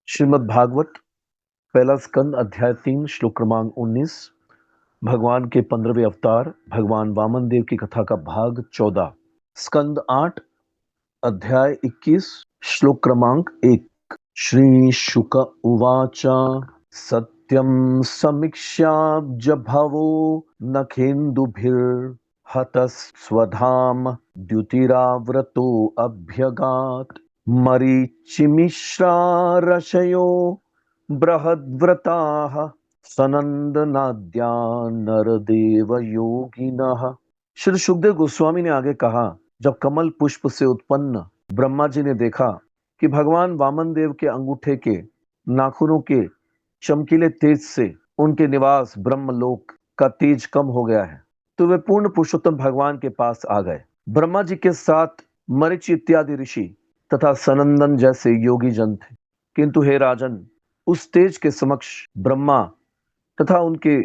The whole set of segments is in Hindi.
श्रीमद् भागवत पहला स्कंद अध्याय 3 श्लोक क्रमांक 19। भगवान के 15वें अवतार भगवान वामन देव की कथा का भाग 14। स्कंद 8 अध्याय 21 श्लोक क्रमांक 1। श्री शुक उवाच सत्यं समीक्ष्याब्ज भवो नखेन्दुभिर्हतस्वधाम द्युतिराव्रतो अभ्यगात् मरीचिमिश्रा ऋषयो बृहद्व्रताः सनंदनाद्या नरदेव योगिनः। श्री सुखदेव गोस्वामी ने आगे कहा, जब कमल पुष्प से उत्पन्न ब्रह्मा जी ने देखा कि भगवान वामन देव के अंगूठे के नाखूनों के चमकीले तेज से उनके निवास ब्रह्मलोक का तेज कम हो गया है, तो वे पूर्ण पुरुषोत्तम भगवान के पास आ गए। ब्रह्मा जी के साथ मरीचि इत्यादि ऋषि तथा सनंदन जैसे योगी जन थे, किंतु हे राजन, उस तेज के समक्ष ब्रह्मा तथा उनके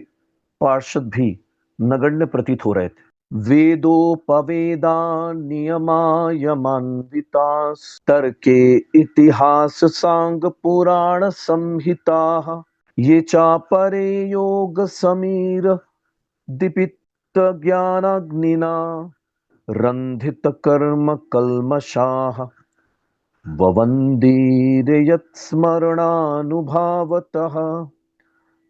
पार्षद भी नगण्य प्रतीत हो रहे थे। वेदोपवेदा नियमायमान्वितास्तर्के इतिहास सांग पुराण संहिताः ये चापरे योग समीर दीपित ज्ञानाग्निना रंधित कर्म कल्मषाः ववन्दिर्यत्स्मरणानुभावतः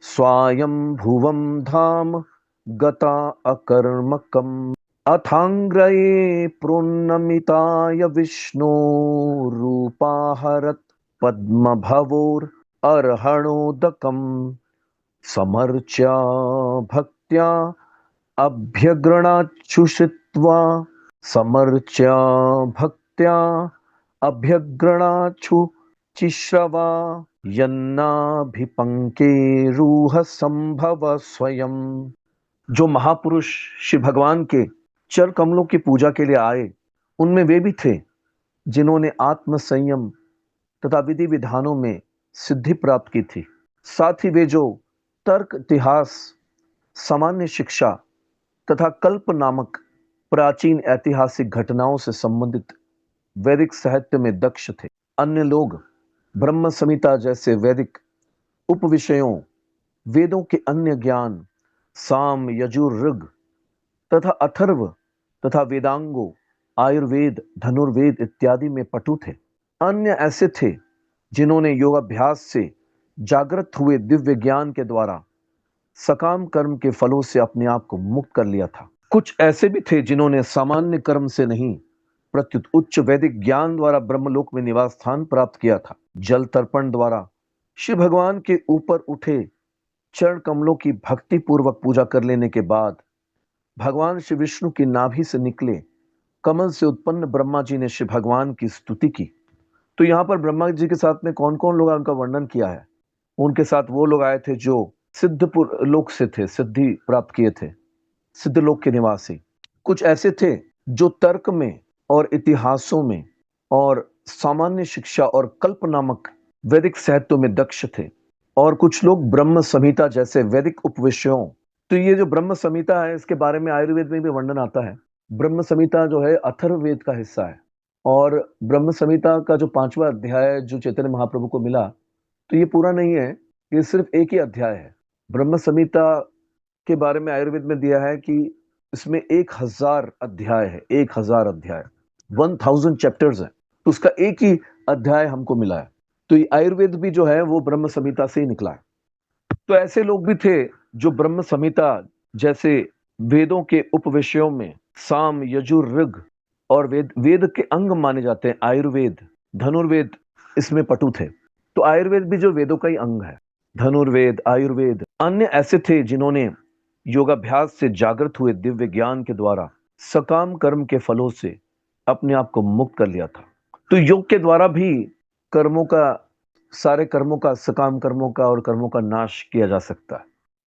स्वायंभुवं धाम गता अकर्मकम् अथांग्रये प्रोन्नमिताय विष्णोरूपाहरत् पद्मभवोर्अर्हणोदकम् समर्च्या भक्त्या अभ्यग्रणाच्छुषित्वा समर्च्या भक्त्या अभ्यग्रणाच्छु चिश्रवा यन्नाभिपंके रूह संभव स्वयं। जो महापुरुष श्री भगवान के चर कमलों की पूजा के लिए आए, उनमें वे भी थे जिन्होंने आत्म संयम तथा विधि विधानों में सिद्धि प्राप्त की थी। साथ ही वे जो तर्क, इतिहास, सामान्य शिक्षा तथा कल्प नामक प्राचीन ऐतिहासिक घटनाओं से संबंधित वैदिक साहित्य में दक्ष थे। अन्य लोग ब्रह्म संहिता जैसे वैदिक उपविषयों, वेदों के अन्य ज्ञान, साम, यजुर, ऋग तथा अथर्व तथा वेदांगों, आयुर्वेद, धनुर्वेद इत्यादि में पटु थे। अन्य ऐसे थे जिन्होंने योगाभ्यास से जागृत हुए दिव्य ज्ञान के द्वारा सकाम कर्म के फलों से अपने आप को मुक्त कर लिया था। कुछ ऐसे भी थे जिन्होंने सामान्य कर्म से नहीं, प्रत्युत उच्च वैदिक ज्ञान द्वारा ब्रह्मलोक में निवास स्थान प्राप्त किया था। जल तर्पण द्वारा श्री भगवान के ऊपर उठे चरण कमलों की भक्ति पूर्वक पूजा कर लेने के बाद भगवान श्री विष्णु की नाभि से निकले कमल से उत्पन्न ब्रह्मा जी ने श्री भगवान की स्तुति की। तो यहाँ पर ब्रह्मा जी के साथ में कौन कौन लोग, उनका वर्णन किया है। उनके साथ वो लोग आए थे जो सिद्धपुर लोक से थे, सिद्धि प्राप्त किए थे, सिद्ध लोक के निवासी। कुछ ऐसे थे जो तर्क में और इतिहासों में और सामान्य शिक्षा और कल्प नामक वैदिक साहित्यों में दक्ष थे, और कुछ लोग ब्रह्म संहिता जैसे वैदिक उपविषयों। तो ये जो ब्रह्म संहिता है, इसके बारे में आयुर्वेद में भी वर्णन आता है। ब्रह्म संहिता जो है अथर्ववेद का हिस्सा है, और ब्रह्म संहिता का जो 5वां अध्याय जो चैतन्य महाप्रभु को मिला, तो ये पूरा नहीं है, ये सिर्फ एक ही अध्याय है। ब्रह्म संहिता के बारे में आयुर्वेद में दिया है कि इसमें 1000 अध्याय है, 1000 अध्याय, 1000 चैप्टर्स है। तो उसका एक ही अध्याय हमको मिला है। तो ये आयुर्वेद भी जो है वो ब्रह्म संहिता से ही निकला है। तो ऐसे लोग भी थे जो ब्रह्म संहिता जैसे वेदों के उपविषयों में साम, यजुर, ऋग और वेद के अंग माने जाते हैं, आयुर्वेद, धनुर्वेद, इसमें पटु थे। तो आयुर्वेद भी जो वेदों का ही अंग है, धनुर्वेद, आयुर्वेद। अन्य ऐसे थे जिन्होंने योगाभ्यास से जागृत हुए दिव्य ज्ञान के द्वारा सकाम कर्म के फलों से अपने आप को मुक्त कर लिया था। तो योग के द्वारा भी कर्मों का, सारे कर्मों का, सकाम कर्मों का और कर्मों का नाश किया जा सकता है।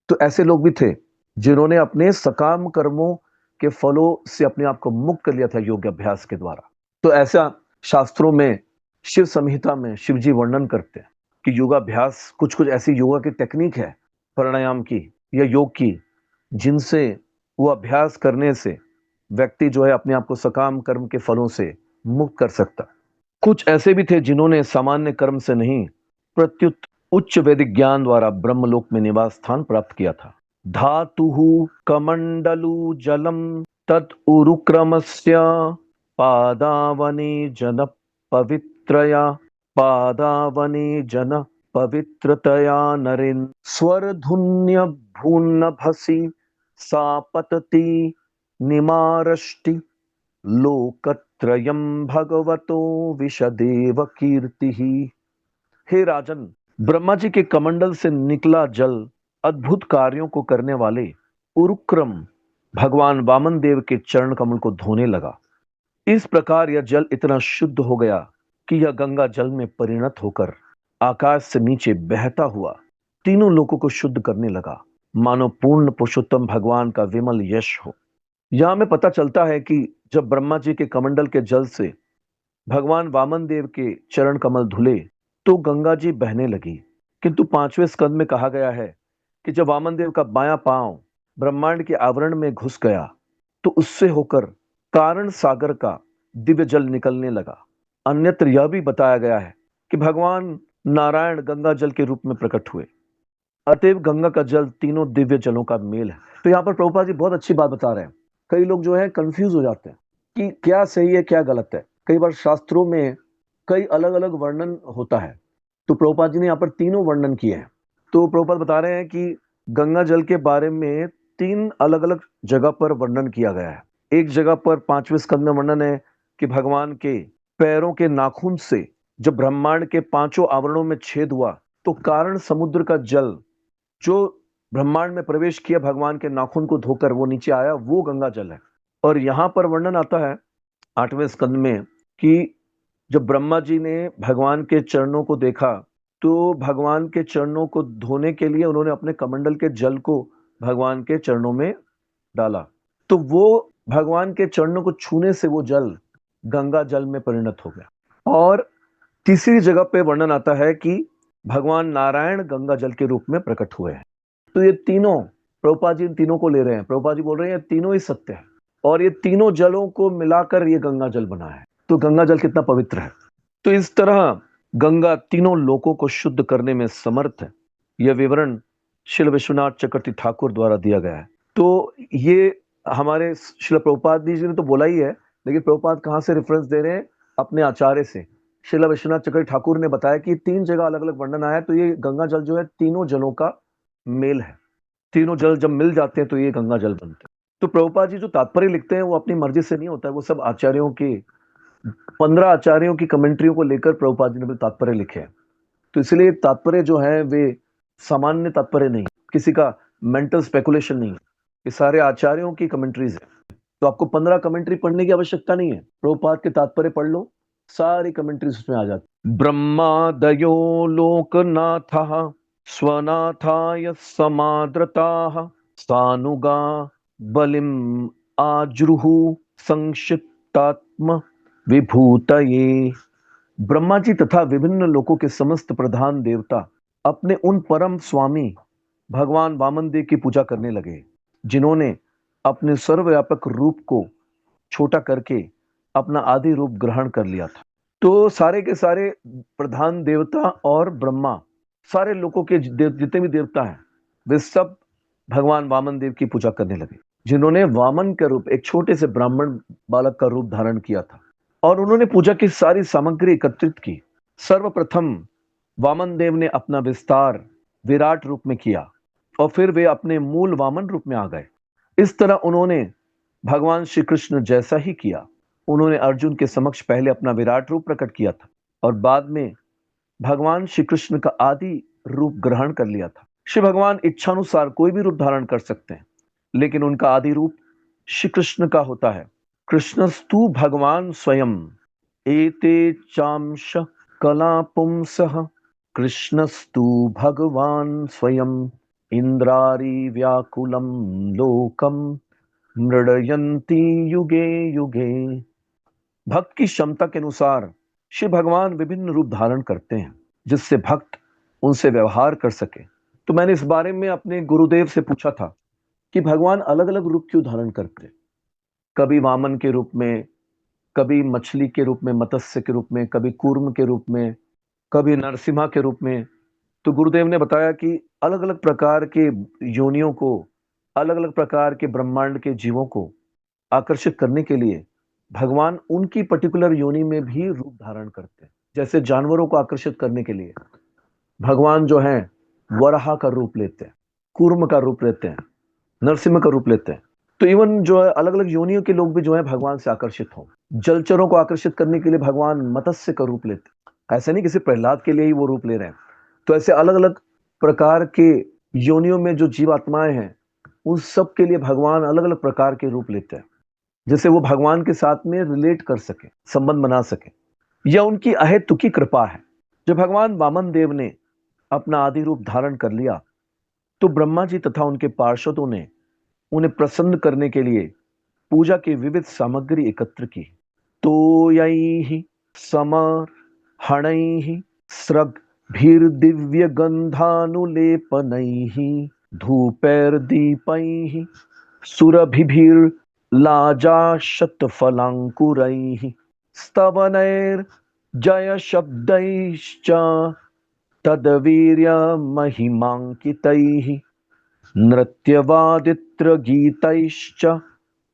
तो ऐसे लोग भी थे जिन्होंने अपने सकाम कर्मों के फलों से अपने आप को मुक्त कर लिया था योग अभ्यास के द्वारा। तो ऐसा शास्त्रों में, शिव संहिता में शिव जी वर्णन करते हैं कि योगाभ्यास, कुछ कुछ ऐसी योगा की टेक्निक है, प्राणायाम की या योग की, जिनसे वो अभ्यास करने से व्यक्ति जो है अपने आप को सकाम कर्म के फलों से मुक्त कर सकता है। कुछ ऐसे भी थे जिन्होंने सामान्य कर्म से नहीं, प्रत्युत उच्च वैदिक ज्ञान द्वारा ब्रह्मलोक में निवास स्थान प्राप्त किया था। धातुः कमंडलू जलम तत् उरुक्रमस्य पादावने जन पवित्रया पादावने जन पवित्रतया नरेन स्वरधुन्य भून्नभसि सा पतति निमारष्टि लोकत्रयं भगवतो विशदेव कीर्तिः। हे राजन, ब्रह्मा जी के कमंडल से निकला जल अद्भुत कार्यों को करने वाले उरुक्रम भगवान वामन देव के चरण कमल को धोने लगा। इस प्रकार यह जल इतना शुद्ध हो गया कि यह गंगा जल में परिणत होकर आकाश से नीचे बहता हुआ तीनों लोगों को शुद्ध करने लगा, मानो पूर्ण पुरुषोत्तम भगवान का विमल यश हो। यहां में पता चलता है कि जब ब्रह्मा जी के कमंडल के जल से भगवान वामन देव के चरण कमल धुले तो गंगा जी बहने लगी, किंतु 5वें स्कंद में कहा गया है कि जब वामन देव का बायां पांव ब्रह्मांड के आवरण में घुस गया तो उससे होकर कारण सागर का दिव्य जल निकलने लगा। अन्यत्र यह भी बताया गया है कि भगवान नारायण गंगा जल के रूप में प्रकट हुए, अतएव गंगा का जल तीनों दिव्य जलों का मेल है। तो यहाँ पर प्रभुपाद जी बहुत अच्छी बात बता रहे हैं। कई लोग जो है कंफ्यूज हो जाते हैं कि क्या सही है क्या गलत है। कई बार शास्त्रों में कई अलग अलग वर्णन होता है, तो प्रभुपाद जी ने यहाँ पर तीनों वर्णन किए हैं। तो प्रभुपाद बता रहे हैं कि गंगा जल के बारे में 3 अलग अलग जगह पर वर्णन किया गया है। एक जगह पर 5वें स्कंद में वर्णन है कि भगवान के पैरों के नाखून से जब ब्रह्मांड के 5 आवरणों में छेद हुआ तो कारण समुद्र का जल जो ब्रह्मांड में प्रवेश किया भगवान के नाखून को धोकर वो नीचे आया, वो गंगा जल है। और यहां पर वर्णन आता है 8वें स्कंद में कि जब ब्रह्मा जी ने भगवान के चरणों को देखा तो भगवान के चरणों को धोने के लिए उन्होंने अपने कमंडल के जल को भगवान के चरणों में डाला, तो वो भगवान के चरणों को छूने से वो जल गंगा जल में परिणत हो गया। और तीसरी जगह पे वर्णन आता है कि भगवान नारायण गंगा जल के रूप में प्रकट हुए हैं। तो ये तीनों प्रभुपाद जी इन तीनों को ले रहे हैं। प्रभुपाद जी बोल रहे हैं ये तीनों ही सत्य है और ये तीनों जलों को मिलाकर ये गंगा जल बना है। तो गंगा जल कितना पवित्र है। तो इस तरह गंगा तीनों लोकों को शुद्ध करने में समर्थ है। यह विवरण श्रील विश्वनाथ चक्रवर्ती ठाकुर द्वारा दिया गया है। तो ये हमारे श्रील प्रभुपाद जी ने तो बोला ही है, लेकिन प्रभुपाद कहाँ से रेफरेंस दे रहे हैं? अपने आचार्य से। श्रील विश्वनाथ चक्रवर्ती ठाकुर ने बताया कि 3 जगह अलग अलग वर्णन आया, तो ये गंगा जल जो है तीनों जलों का मेल है। तीनों जल जब मिल जाते हैं तो ये गंगा जल बनते हैं। तो प्रभुपाद जी जो तात्पर्य लिखते हैं वो अपनी मर्जी से नहीं होता है, वो सब आचार्यों के 15 आचार्यों की कमेंट्रियों को लेकर प्रभुपाद जी ने तात्पर्य लिखे हैं। तो इसलिए तात्पर्य जो है वे सामान्य तात्पर्य नहीं, किसी का मेंटल स्पेकुलेशन नहीं, ये सारे आचार्यों की कमेंट्रीज है। तो आपको 15 कमेंट्री पढ़ने की आवश्यकता नहीं है, प्रभुपाद के तात्पर्य पढ़ लो, सारी कमेंट्रीज उसमें आ जाती। ब्रह्मादयो लोकनाथः स्वनाथाय समाद्रताः सानुगा बलिम आजृहु संक्षिप्तात्म विभूतये। ब्रह्मा जी तथा विभिन्न लोकों के समस्त प्रधान देवता अपने उन परम स्वामी भगवान वामन देव की पूजा करने लगे, जिन्होंने अपने सर्वव्यापक रूप को छोटा करके अपना आदि रूप ग्रहण कर लिया था। तो सारे के सारे प्रधान देवता और ब्रह्मा, सारे लोगों के जितने भी देवता हैं, वे सब भगवान वामन देव की पूजा करने लगे, जिन्होंने वामन का रूप, एक छोटे से ब्राह्मण बालक का रूप धारण किया था। और उन्होंने पूजा की सारी सामग्री एकत्रित की। सर्वप्रथम वामन देव ने अपना विस्तार विराट रूप में किया और फिर वे अपने मूल वामन रूप में आ गए। इस तरह उन्होंने भगवान श्री कृष्ण जैसा ही किया। उन्होंने अर्जुन के समक्ष पहले अपना विराट रूप प्रकट किया था और बाद में भगवान श्री कृष्ण का आदि रूप ग्रहण कर लिया था। श्री भगवान इच्छानुसार कोई भी रूप धारण कर सकते हैं, लेकिन उनका आदि रूप श्री कृष्ण का होता है। कृष्णस्तु भगवान स्वयं एते चांश कला पुंसः कृष्णस्तु भगवान स्वयं इंद्रारी व्याकुलम लोकम मृडयन्ति युगे युगे। भक्त की क्षमता के अनुसार श्री भगवान विभिन्न रूप धारण करते हैं, जिससे भक्त उनसे व्यवहार कर सके। तो मैंने इस बारे में अपने गुरुदेव से पूछा था कि भगवान अलग अलग रूप क्यों धारण करते, कभी वामन के रूप में, कभी मछली के रूप में, मत्स्य के रूप में, कभी कूर्म के रूप में, कभी नरसिम्हा के रूप में। तो गुरुदेव ने बताया कि अलग अलग प्रकार के योनियों को, अलग अलग प्रकार के ब्रह्मांड के जीवों को आकर्षित करने के लिए भगवान उनकी पर्टिकुलर योनि में भी रूप धारण करते हैं। जैसे जानवरों को आकर्षित करने के लिए भगवान जो है वराह का रूप लेते हैं, कूर्म का रूप लेते हैं, नरसिम्हा का रूप लेते हैं। तो इवन जो है अलग अलग योनियों के लोग भी जो है भगवान से आकर्षित हो। जलचरों को आकर्षित करने के लिए भगवान मत्स्य का रूप लेते हैं। ऐसा नहीं किसी प्रहलाद के लिए ही वो रूप ले रहे हैं। तो ऐसे अलग अलग प्रकार के योनियों में जो जीवात्माएं हैं उन सब के लिए भगवान अलग अलग प्रकार के रूप लेते हैं, जिससे वो भगवान के साथ में रिलेट कर सके, संबंध बना सके। यह उनकी अहेतुकी कृपा है। जब भगवान वामन देव ने अपना आदि रूप धारण कर लिया तो ब्रह्मा जी तथा उनके पार्षदों ने उन्हें प्रसन्न करने के लिए पूजा की विविध सामग्री एकत्र की। तो यही समर हणैः स्रग्भिर्दिव्य गंधानुलेपनैः धूपैर्दीपैः सुरभिभिर्लाजाशतफलाङ्कुरैः स्तवनैर्जयशब्दैश्च तद्वीर्यमहिमाङ्कितैः नृत्यवादित्रगीतैश्च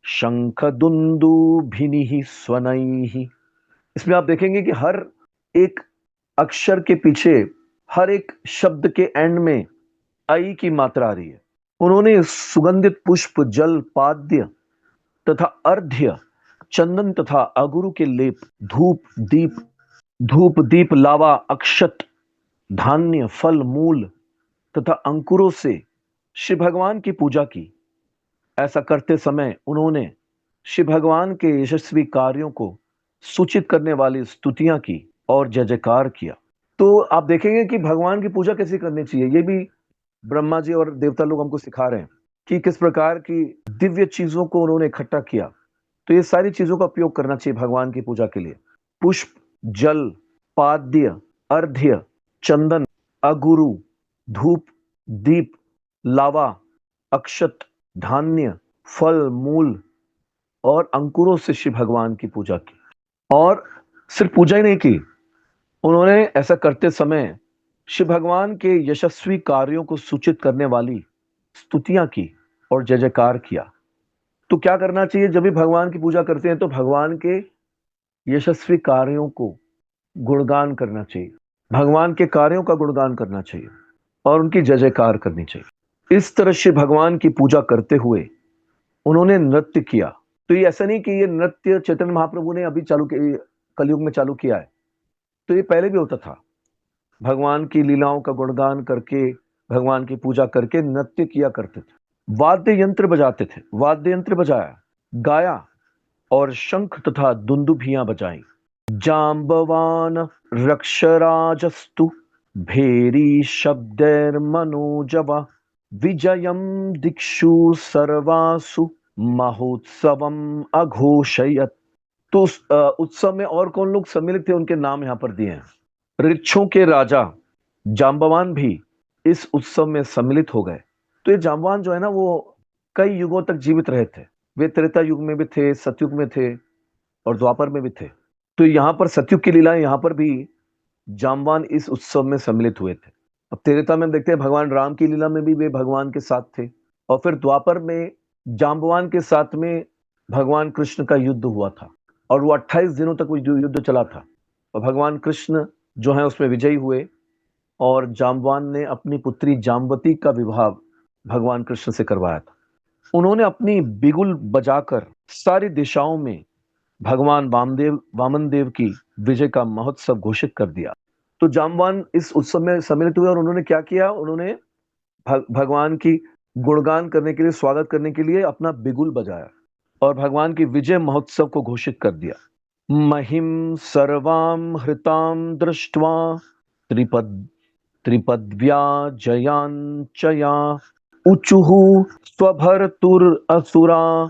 शंखदुन्दुभिनिः स्वनैः। इसमें आप देखेंगे कि हर एक अक्षर के पीछे, हर एक शब्द के एंड में आई की मात्रा आ रही है। उन्होंने सुगंधित पुष्प, जल, पाद्य तथा अर्घ्य, चंदन तथा अगुरु के लेप, धूप दीप लावा, अक्षत, धान्य, फल, मूल तथा अंकुरों से श्री भगवान की पूजा की। ऐसा करते समय उन्होंने श्री भगवान के यशस्वी कार्यों को सूचित करने वाली स्तुतियां की और जय जयकार किया। तो आप देखेंगे कि भगवान की पूजा कैसे करनी चाहिए, ये भी ब्रह्मा जी और देवता लोग हमको सिखा रहे हैं कि किस प्रकार की दिव्य चीजों को उन्होंने इकट्ठा किया। तो ये सारी चीजों का उपयोग करना चाहिए भगवान की पूजा के लिए। पुष्प, जल, पाद्य, अर्घ्य, चंदन, अगुरु, धूप, दीप, लावा, अक्षत, धान्य, फल, मूल और अंकुरों से श्री भगवान की पूजा की। और सिर्फ पूजा ही नहीं की, उन्होंने ऐसा करते समय श्री भगवान के यशस्वी कार्यों को सूचित करने वाली स्तुतियां की और जय जयकार किया। तो क्या करना चाहिए जब भी भगवान की पूजा करते हैं? तो भगवान के यशस्वी कार्यों को गुणगान करना चाहिए, भगवान के कार्यों का गुणगान करना चाहिए और उनकी जय जयकार करनी चाहिए। इस तरह से भगवान की पूजा करते हुए उन्होंने नृत्य किया। तो ये ऐसा नहीं कि ये नृत्य चैतन्य महाप्रभु ने अभी चालू किया, कलयुग में चालू किया है। तो ये पहले भी होता था। भगवान की लीलाओं का गुणगान करके, भगवान की पूजा करके नृत्य किया करते थे। वाद्य यंत्र बजाते थे, वाद्य यंत्र बजाया, गाया और शंख तथा दुंदुभियां बजाई। जाम्बवान रक्षराजस्तु भेरी शब्दैर्मनोजवा विजयम दिक्षु सर्वासु महोत्सवम अघोषयत। तो उस उत्सव में और कौन लोग सम्मिलित थे उनके नाम यहां पर दिए हैं। ऋक्षों के राजा जाम्बवान भी इस उत्सव में सम्मिलित हो गए। तो ये जाम्बवान जो है ना, वो कई युगों तक जीवित रहे थे। वे त्रेता युग में भी थे, सतयुग में थे और द्वापर में भी थे। तो यहाँ पर सतयुग की लीलाएं, यहाँ पर भी जाम्बवान इस उत्सव में सम्मिलित हुए थे। अब त्रेता में हम देखते हैं भगवान राम की लीला में भी वे भगवान के साथ थे, और फिर द्वापर में जाम्बवान के साथ में भगवान कृष्ण का युद्ध हुआ था और वो 28 दिनों तक वो युद्ध चला था और भगवान कृष्ण जो है उसमें विजयी हुए और जाम्बवान ने अपनी पुत्री जाम्बवती का विवाह भगवान कृष्ण से करवाया था। उन्होंने अपनी बिगुल बजाकर सारी दिशाओं में भगवान वामन देव की विजय का महोत्सव घोषित कर दिया। तो जाम्बवान इस उत्सव में सम्मिलित हुए और उन्होंने क्या किया, उन्होंने भगवान की गुणगान करने के लिए, स्वागत करने के लिए अपना बिगुल बजाया और भगवान की विजय महोत्सव को घोषित कर दिया। महिम सर्वाम हृताम दृष्ट्वा त्रिपद्व्या जयांचया उचुः स्वभर्तुरसुरा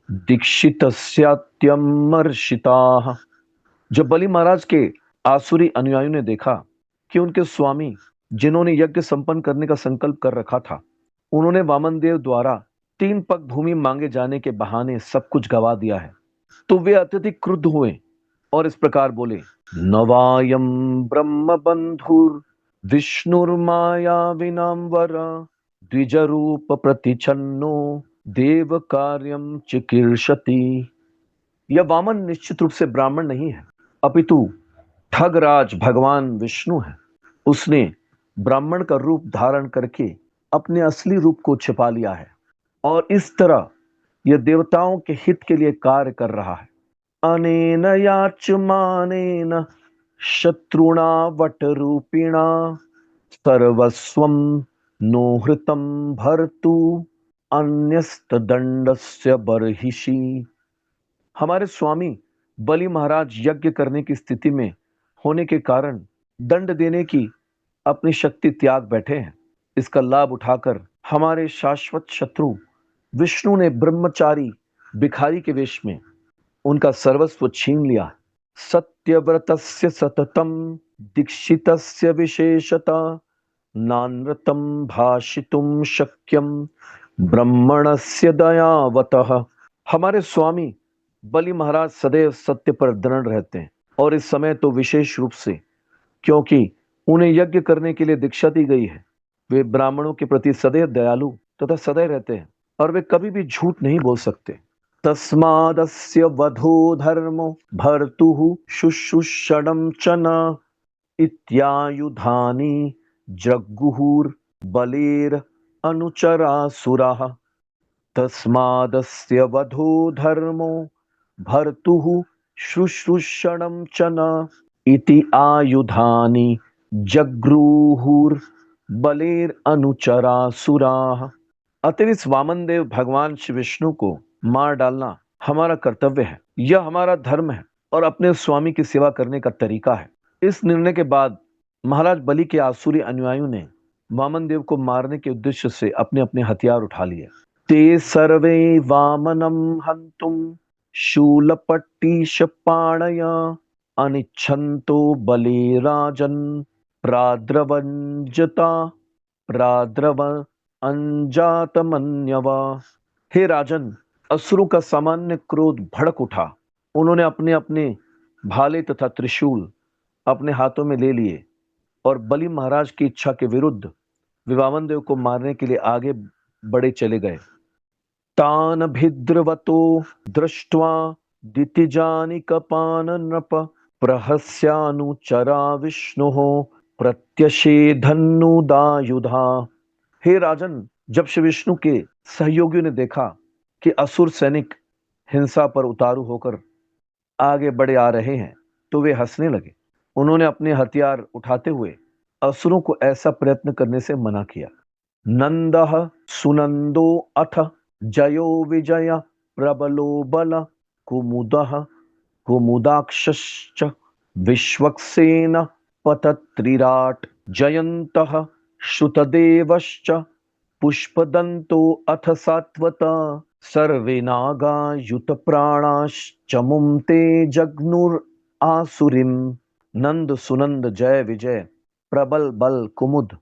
दीक्षितस्यात्यमर्षिताः। जब बलि महाराज के आसुरी अनुयायियों ने देखा कि उनके स्वामी, जिन्होंने यज्ञ संपन्न करने का संकल्प कर रखा था, उन्होंने वामन देव द्वारा 3 पग भूमि मांगे जाने के बहाने सब कुछ गवा दिया है, तो वे अत्यधिक क्रुद्ध हुए और इस प्रकार बोले, नवायम ब्रह्म बंधुर विष्णुर्माया विनाम्बर द्विज रूप प्रतिछन्नो देव कार्यम चिकीर्षति। यह वामन निश्चित रूप से ब्राह्मण नहीं है, अपितु ठगराज भगवान विष्णु है। उसने ब्राह्मण का रूप धारण करके अपने असली रूप को छिपा लिया है और इस तरह यह देवताओं के हित के लिए कार्य कर रहा है। अनेन याचमानेन शत्रुणा वटरूपिणा सर्वस्वं नोहृतं भर्तु अन्यस्तदंडस्य बर्हिषि। हमारे स्वामी बलि महाराज यज्ञ करने की स्थिति में होने के कारण दंड देने की अपनी शक्ति त्याग बैठे हैं। इसका लाभ उठाकर हमारे शाश्वत शत्रु विष्णु ने ब्रह्मचारी भिखारी के वेश में उनका सर्वस्व छीन लिया। सत्यव्रतस्य सततम दीक्षितस्य विशेषता नानृतं भाषितुं शक्यम ब्रह्मणस्य दयावतः। हमारे स्वामी बलि महाराज सदैव सत्य पर दृढ़ रहते हैं और इस समय तो विशेष रूप से, क्योंकि उन्हें यज्ञ करने के लिए दीक्षा दी गई है, वे ब्राह्मणों के प्रति सदैव दयालु तथा सदैव रहते हैं और वे कभी भी झूठ नहीं बोल सकते। तस्मादस्य वधो धर्मो भर्तुः शुश्रूषणं च न इत्यायुधानि जग्गुहुर् बलेर अनुचरासुराः। तस्मादस्य वधो धर्मो भर्तुः शुश्रूषणं च न इति आयुधानि जग्रुहुर् बलेर अनुचरासुराः। अतः इस वामन देव भगवान श्री विष्णु को मार डालना हमारा कर्तव्य है, यह हमारा धर्म है और अपने स्वामी की सेवा करने का तरीका है। इस निर्णय के बाद महाराज बलि के आसुरी अनुयायियों ने वामन देव को मारने के उद्देश्य से अपने अपने हथियार उठा लिए। ते सर्वे वामनम हंतुम शूलपट्टीश पाणया अनिच्छन्तो बलिराजन प्राद्रवंजता प्राद्रव अंजातमन्यवा। हे राजन, असुरों का सामान्य क्रोध भड़क उठा। उन्होंने अपने अपने भाले तथा त्रिशूल अपने हाथों में ले लिए और बलि महाराज की इच्छा के विरुद्ध वामन देव को मारने के लिए आगे बढ़े चले गए। तान भिद्रवतो दृष्ट्वा दितिजानि कपान नृप प्रहस्यानुचरा विष्णुः प्रत्यशेधन्नुदायुधा। हे राजन, जब श्री विष्णु के सहयोगियों ने देखा कि असुर सैनिक हिंसा पर उतारू होकर आगे बढ़े आ रहे हैं तो वे हंसने लगे। उन्होंने अपने हथियार उठाते हुए असुरों को ऐसा प्रयत्न करने से मना किया। नंदः सुनंदो अथ जयो विजय प्रबलो बल कुमुदः कुमुदाक्षश्च विश्वक्सेन पतत्रिराट जयन्तः श्रुतदेवश्च पुष्पदन्तो अथ सात्वता सर्वे नागा युतप्राणाश्चमुं ते जग्नुर आसुरीम। नंद सुनंद जय विजय प्रबल बल कुमुद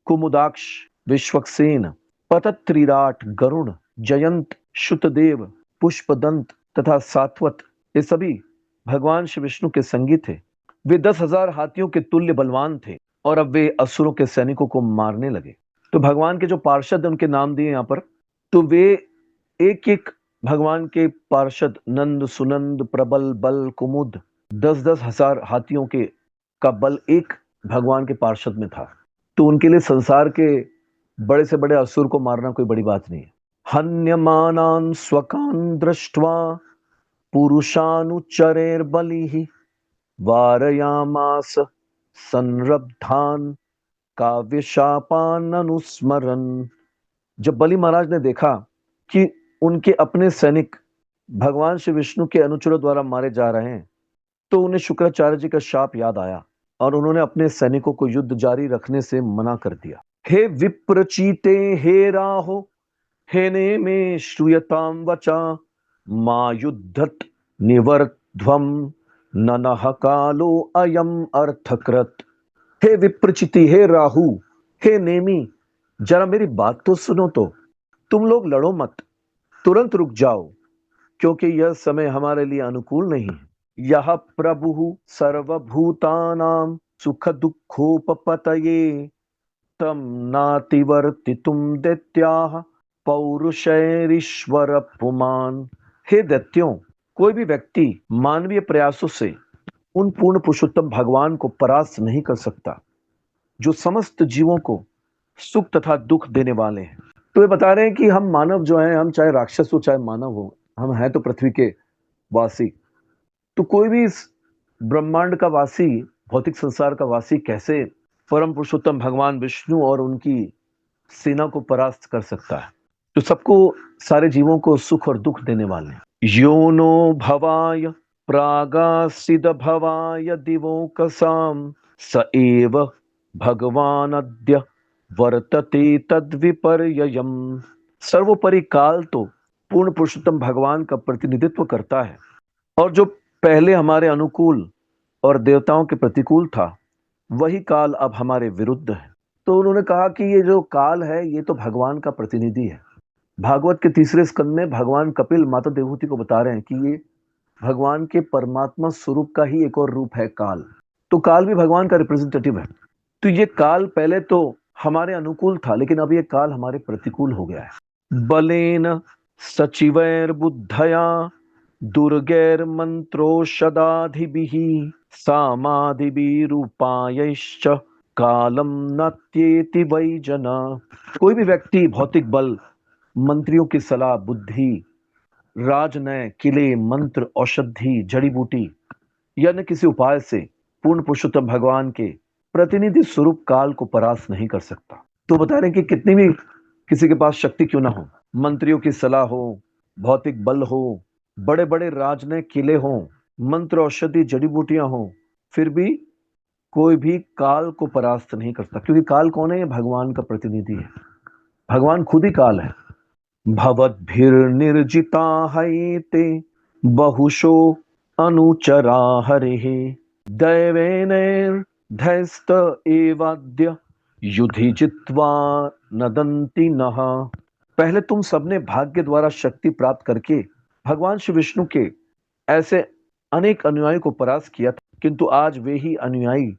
कुमुदाक्ष विश्वक्सेन पतत्रिराट गरुण जयंत श्रुतदेव पुष्पदंत तथा सात्वत, ये सभी भगवान श्री विष्णु के संगी थे। वे 10,000 हाथियों के तुल्य बलवान थे और अब वे असुरों के सैनिकों को मारने लगे। तो भगवान के जो पार्षद उनके नाम दिए यहाँ पर, तो वे एक एक भगवान के पार्षद नंद सुनंद प्रबल बल कुमुद 10-10 हजार हाथियों के का बल एक भगवान के पार्षद में था। तो उनके लिए संसार के बड़े से बड़े असुर को मारना कोई बड़ी बात नहीं है। हन्यमानान् स्वकान् दृष्ट्वा पुरुषानुचरैर्बलिः वारयामास संरब्धान् काव्यशापान् अनुस्मरन्। जब बलि महाराज ने देखा कि उनके अपने सैनिक भगवान श्री विष्णु के अनुचरों द्वारा मारे जा रहे हैं तो उन्हें शुक्राचार्य जी का शाप याद आया और उन्होंने अपने सैनिकों को युद्ध जारी रखने से मना कर दिया। हे विप्रचीते हे राहो हे नेमे श्रूयताम वचा मा युद्धत निवर्ध्वम ननः कालो अयम अर्थकृत। हे विप्रचिति, हे राहु, हे नेमी, जरा मेरी बात तो सुनो। तो तुम लोग लड़ो मत, तुरंत रुक जाओ, क्योंकि यह समय हमारे लिए अनुकूल नहीं है। यह प्रभुः सर्वभूतानां सुख दुःखोपपतये तम नातिवर्तितुम दैत्याः पौरुषैरीश्वर पुमान। हे दैत्यों, कोई भी व्यक्ति मानवीय प्रयासों से उन पूर्ण पुरुषोत्तम भगवान को परास्त नहीं कर सकता जो समस्त जीवों को सुख तथा दुख देने वाले हैं। तो ये बता रहे हैं कि हम मानव जो हैं, हम चाहे राक्षस हो चाहे मानव हो, हम हैं तो पृथ्वी के वासी। तो कोई भी इस ब्रह्मांड का वासी, भौतिक संसार का वासी कैसे परम पुरुषोत्तम भगवान विष्णु और उनकी सेना को परास्त कर सकता है, तो सबको, सारे जीवों को सुख और दुख देने वाले हैं। योनो भवाय प्रागासिद भवाय दिवोकसाम स एव भगवान अद्य वर्तते तद्विपर्ययम्। सर्वोपरि काल तो पूर्ण पुरुषोत्तम भगवान का प्रतिनिधित्व करता है, और जो पहले हमारे अनुकूल और देवताओं के प्रतिकूल था, वही काल अब हमारे विरुद्ध है। तो उन्होंने कहा कि ये जो काल है ये तो भगवान का प्रतिनिधि है। भागवत के तीसरे स्कंद में भगवान कपिल माता देवहूति को बता रहे हैं कि ये भगवान के परमात्मा स्वरूप का ही एक और रूप है काल। तो काल भी भगवान का रिप्रेजेंटेटिव है। तो ये काल पहले तो हमारे अनुकूल था, लेकिन अब ये काल हमारे प्रतिकूल हो गया है। बलेन सचिवैर बुद्धया दुर्गैर मंत्रोषदाधिभिः सामाधिभिरूपायैश्च कालम नत्येति वै जना। कोई भी व्यक्ति भौतिक बल, मंत्रियों की सलाह, बुद्धि, राजनय, किले, मंत्र, औषधि, जड़ी बूटी या न किसी उपाय से पूर्ण पुरुषोत्तम भगवान के प्रतिनिधि स्वरूप काल को परास्त नहीं कर सकता। तो बता रहे हैं कि कितनी भी किसी के पास शक्ति क्यों ना हो, मंत्रियों की सलाह हो, भौतिक बल हो, बड़े बड़े राजनय किले हो, मंत्र औषधि जड़ी बूटियां हो, फिर भी कोई भी काल को परास्त नहीं कर सकता। क्योंकि काल कौन है? ये भगवान का प्रतिनिधि है। भगवान खुद ही काल है। भवद्भिर्निर्जिता हैते बहुशो अनुचरा हरिः दैवेनैर्धैस्त एवाद्य युधि जित्वा नदन्ति नः। पहले तुम सबने भाग्य द्वारा शक्ति प्राप्त करके भगवान श्री विष्णु के ऐसे अनेक अनुयायी को परास्त किया था, किंतु आज वे ही अनुयायी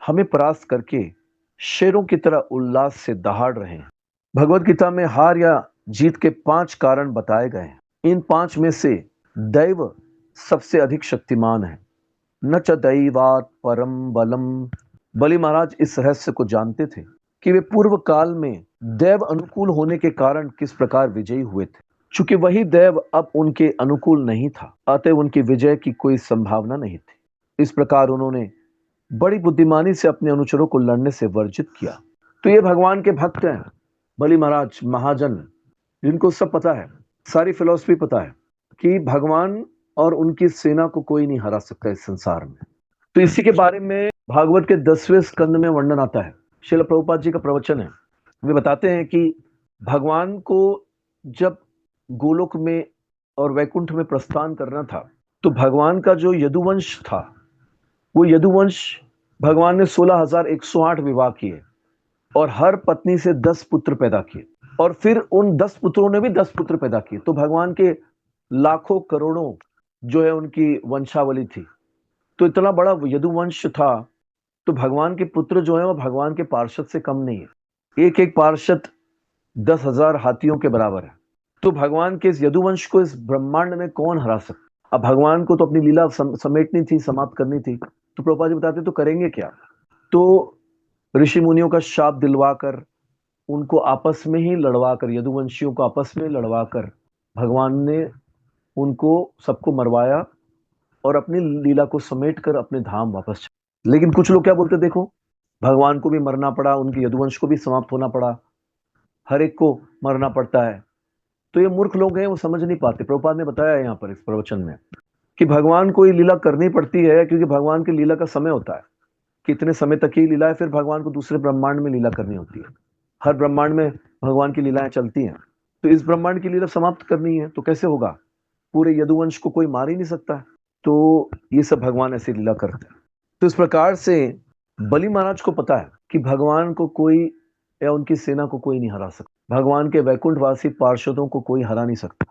हमें परास्त करके शेरों की तरह उल्लास से दहाड़ रहे हैं। भगवत गीता में हार या जीत के 5 कारण बताए गए हैं। इन 5 में से दैव सबसे अधिक शक्तिमान है। न च दैवात परम बलम। बलि महाराज इस रहस्य को जानते थे कि वे पूर्व काल में दैव अनुकूल होने के कारण किस प्रकार विजयी हुए थे। चूंकि वही दैव अब उनके अनुकूल नहीं था, अतः उनकी विजय की कोई संभावना नहीं थी। इस प्रकार उन्होंने बड़ी बुद्धिमानी से अपने अनुचरों को लड़ने से वर्जित किया। तो ये भगवान के भक्त हैं, बलि महाराज महाजन, जिनको सब पता है, सारी फिलॉसफी पता है कि भगवान और उनकी सेना को कोई नहीं हरा सकता इस संसार में। तो इसी के बारे में भागवत के 10वें स्कंद में वर्णन आता है। श्रील प्रभुपाद जी का प्रवचन है। वे बताते हैं कि भगवान को जब गोलोक में और वैकुंठ में प्रस्थान करना था, तो भगवान का जो यदुवंश था, वो यदुवंश भगवान ने 16,108 विवाह किए और हर पत्नी से 10 पुत्र पैदा किए, और फिर उन 10 पुत्रों ने भी 10 पुत्र पैदा किए। तो भगवान के लाखों करोड़ों जो है उनकी वंशावली थी। तो इतना बड़ा यदुवंश था। तो भगवान के पुत्र जो है वो भगवान के पार्षद से कम नहीं है। एक एक पार्षद 10,000 हाथियों के बराबर है। तो भगवान के इस यदुवंश को इस ब्रह्मांड में कौन हरा सकता? अब भगवान को तो अपनी लीला समेटनी थी, समाप्त करनी थी। तो प्रभुपाद जी बताते तो करेंगे क्या? तो ऋषि मुनियों का शाप दिलवाकर, उनको आपस में ही लड़वाकर, यदुवंशियों को आपस में लड़वाकर भगवान ने उनको सबको मरवाया और अपनी लीला को समेटकर अपने धाम वापस चले। लेकिन कुछ लोग क्या बोलते, देखो भगवान को भी मरना पड़ा, उनके यदुवंश को भी समाप्त होना पड़ा, हर एक को मरना पड़ता है। तो ये मूर्ख लोग हैं, वो समझ नहीं पाते। प्रभुपाद ने बताया यहाँ पर इस प्रवचन में कि भगवान को ये लीला करनी पड़ती है, क्योंकि भगवान की लीला का समय होता है, कितने समय तक ही लीला है, फिर भगवान को दूसरे ब्रह्मांड में लीला करनी होती है। हर ब्रह्मांड में भगवान की लीलाएं चलती हैं। तो इस ब्रह्मांड की लीला समाप्त करनी है, तो कैसे होगा? पूरे यदुवंश को कोई मार ही नहीं सकता। तो ये सब भगवान ऐसी लीला करते हैं। तो इस प्रकार से बलि महाराज को पता है कि भगवान को कोई या उनकी सेना को कोई नहीं हरा सकता, भगवान के वैकुंठवासी पार्षदों को कोई हरा नहीं सकता।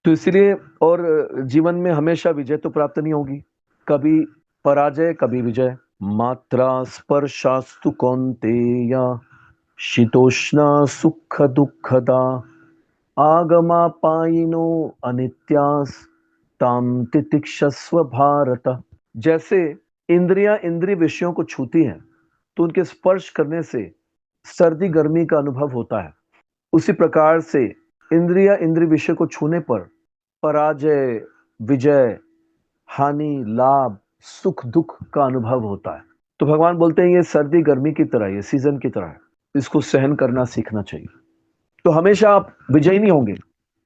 तो इसलिए और जीवन में हमेशा विजय तो प्राप्त नहीं होगी, कभी पराजय कभी विजय। मात्रा स्पर्शास्तु कौन्तेय शीतोष्ण सुख दुःखदा आगमापायिनो अनित्यास ताम तितिक्षस्व भारत। जैसे इंद्रियां इंद्रिय विषयों को छूती हैं तो उनके स्पर्श करने से सर्दी गर्मी का अनुभव होता है, उसी प्रकार से इंद्रिया इंद्रिय विषय को छूने पर पराजय विजय हानि लाभ सुख दुख का अनुभव होता है। तो भगवान बोलते हैं ये सर्दी गर्मी की तरह, ये सीजन की तरह है, इसको सहन करना सीखना चाहिए। तो हमेशा आप विजयी नहीं होंगे,